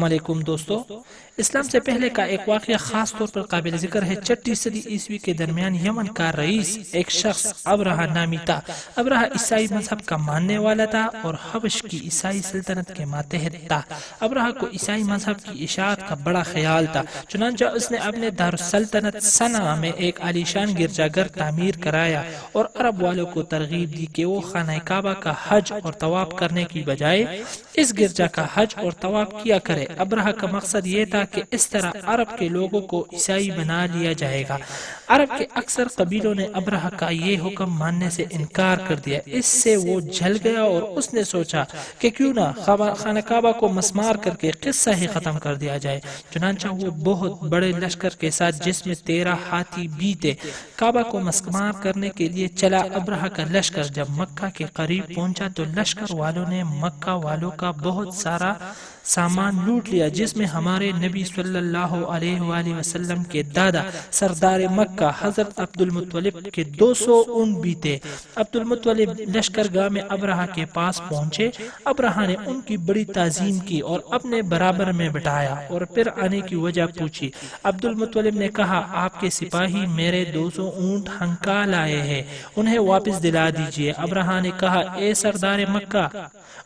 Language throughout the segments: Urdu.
السلام علیکم دوستو، اسلام سے پہلے کا ایک واقعہ خاص طور پر قابل ذکر ہے۔ 6 صدی عیسوی کے درمیان یمن کا رئیس ایک شخص ابرہہ نامی تھا۔ ابرہہ عیسائی مذہب کا ماننے والا تھا اور حبش کی عیسائی سلطنت کے ماتحت تھا۔ ابرہہ کو عیسائی مذہب کی اشاعت کا بڑا خیال تھا، چنانچہ اس نے اپنے دارالسلطنت صنعا میں ایک عالیشان گرجا گھر تعمیر کرایا اور عرب والوں کو ترغیب دی کہ وہ خانہ کعبہ کا حج اور طواف کرنے کی بجائے اس گرجا کا حج اور طواف کیا کرے۔ ابرہہ کا مقصد یہ تھا کہ اس طرح عرب کے لوگوں کو عیسائی بنا لیا جائے گا۔ عرب کے اکثر قبیلوں نے ابرہہ کا یہ حکم ماننے سے انکار کر دیا۔ اس سے وہ جل گیا اور اس نے سوچا کہ کیوں نہ خانہ کعبہ کو مسمار کر کے قصہ ہی ختم کر دیا جائے۔ چنانچہ وہ بہت بڑے لشکر کے ساتھ، جس میں 13 ہاتھی بھی تھے، کعبہ کو مسمار کرنے کے لیے چلا۔ ابرہہ کا لشکر جب مکہ کے قریب پہنچا تو لشکر والوں نے مکہ والوں کا بہت سارا سامان لوٹ لیا، جس میں ہمارے نبی صلی اللہ علیہ وآلہ وسلم کے دادا سردار مکہ حضرت عبد المطلب کے 200 اونٹ بھی تھے۔ عبد المطلب لشکرگاہ میں ابرہہ کے پاس پہنچے۔ ابرہہ نے ان کی بڑی تعظیم کی اور اپنے برابر میں بٹھایا اور پھر آنے کی وجہ پوچھی۔ عبد المطلب نے کہا، آپ کے سپاہی میرے 200 اونٹ ہنکا لائے ہیں، انہیں واپس دلا دیجئے۔ ابرہہ نے کہا، اے سردار مکہ،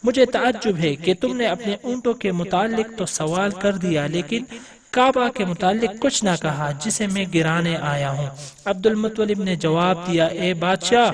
مجھے تعجب ہے کہ تم نے اپنے اونٹوں کے متعلق تو سوال کر دیا لیکن کعبہ کے متعلق کچھ نہ کہا جسے میں گرانے آیا ہوں۔ عبد المطلب نے جواب دیا، اے بادشاہ،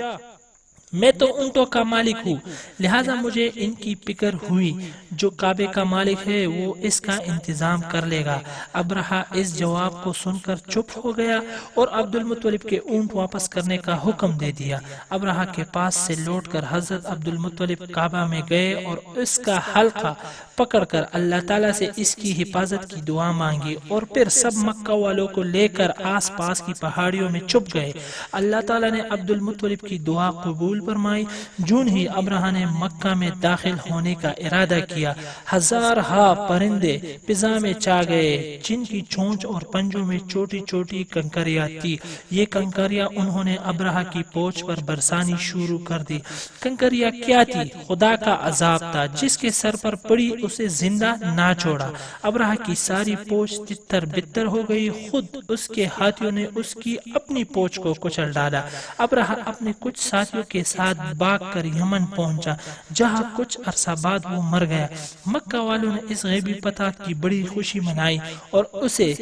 میں تو اونٹوں کا مالک ہوں، لہٰذا مجھے ان کی فکر ہوئی، جو کعبے کا مالک ہے وہ اس کا انتظام کر لے گا۔ ابرہہ اس جواب کو سن کر چپ ہو گیا اور عبد المطلب کے اونٹ واپس کرنے کا حکم دے دیا۔ ابرہہ کے پاس سے لوٹ کر حضرت عبد المطلب کعبہ میں گئے اور اس کا حلقہ پکڑ کر اللہ تعالیٰ سے اس کی حفاظت کی دعا مانگی، اور پھر سب مکہ والوں کو لے کر آس پاس کی پہاڑیوں میں چھپ گئے۔ اللہ تعالیٰ نے عبد المطلب کی دعا قبول فرمائی۔ جون ہی ابرہہ نے مکہ میں داخل ہونے کا ارادہ کیا، ہزارہا پرندے فضا میں چھا گئے، جن کی چونچ اور پنجوں میں چھوٹی چھوٹی کنکریاں تھی۔ یہ کنکریاں انہوں نے ابرہہ کی پوچھ پر برسانی شروع کر دی۔ کنکریاں کیا تھی؟ خدا کا عذاب تھا، جس کے سر پر پڑی اسے زندہ نہ چھوڑا۔ ابرہہ کی ساری پوچھ تتر بتر ہو گئی، خود اس کے ہاتھیوں نے اس کی اپنی پوچھ کو کچل ڈالا۔ ابرہہ اپنے کچھ ساتھیوں کے ساتھ بھاگ کر یمن پہنچا، جہاں کچھ عرصہ بعد وہ مر گیا۔ مکہ والوں نے اس غیبی فتح کی بڑی خوشی منائی اور اسے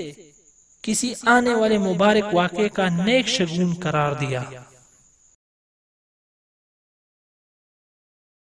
کسی آنے والے مبارک واقعے کا نیک شگون قرار دیا۔